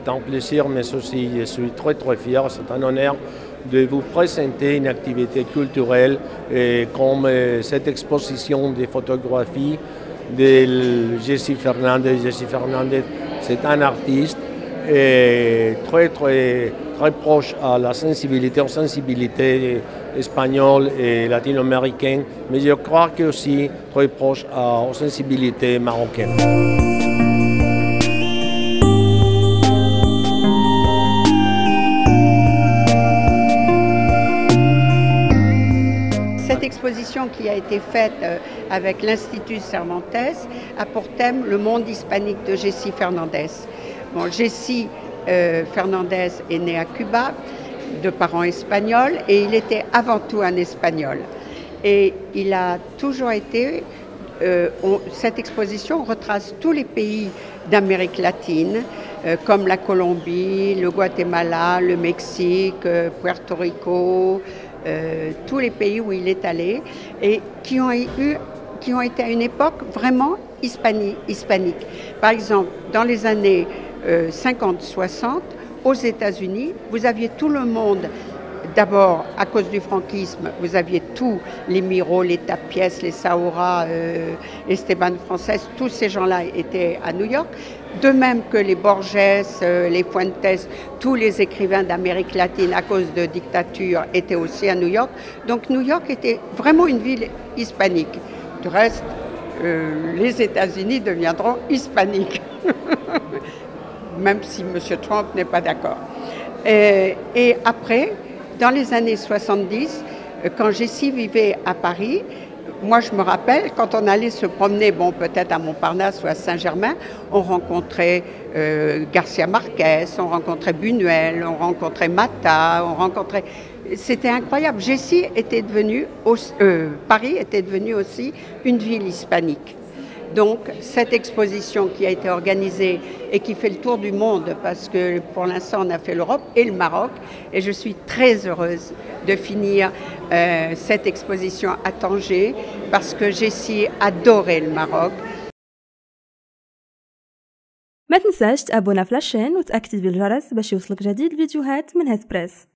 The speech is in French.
c'est un plaisir, mais aussi je suis très très fier, c'est un honneur de vous présenter une activité culturelle comme cette exposition de photographie de Jessy Fernandez. Jessy Fernandez, c'est un artiste très proche à la sensibilité, aux sensibilités espagnoles et latino-américaines, mais je crois que aussi très proche aux sensibilités marocaines. Cette exposition qui a été faite avec l'Institut Cervantes a pour thème le monde hispanique de Jessy Fernandez. Bon, Jessy Fernandez est né à Cuba, de parents espagnols, et il était avant tout un Espagnol. Et il a toujours été, cette exposition retrace tous les pays d'Amérique latine, comme la Colombie, le Guatemala, le Mexique, Puerto Rico, tous les pays où il est allé et qui ont été à une époque vraiment hispanique. Par exemple, dans les années 50-60, aux États-Unis, vous aviez tout le monde. D'abord, à cause du franquisme, vous aviez tous les Miro, les Tapies, les Saoura, Esteban Frances, tous ces gens-là étaient à New York. De même que les Borges, les Fuentes, tous les écrivains d'Amérique latine à cause de dictature étaient aussi à New York. Donc New York était vraiment une ville hispanique. Du reste, les États-Unis deviendront hispaniques, même si M. Trump n'est pas d'accord. Et après, dans les années 70, quand Jessy vivait à Paris, moi je me rappelle, quand on allait se promener, bon peut-être à Montparnasse ou à Saint-Germain, on rencontrait Garcia Marquez, on rencontrait Buñuel, on rencontrait Mata, on rencontrait... C'était incroyable. Jessy était devenue, Paris était devenu aussi une ville hispanique. Donc, cette exposition qui a été organisée et qui fait le tour du monde, parce que pour l'instant, on a fait l'Europe et le Maroc, et je suis très heureuse de finir cette exposition à Tanger, parce que Jessy adorait le Maroc. ما تنساش تابونا في لاشين وتأكتيفي الجرس باش يوصلك جديد فيديوهات من هيث بريس.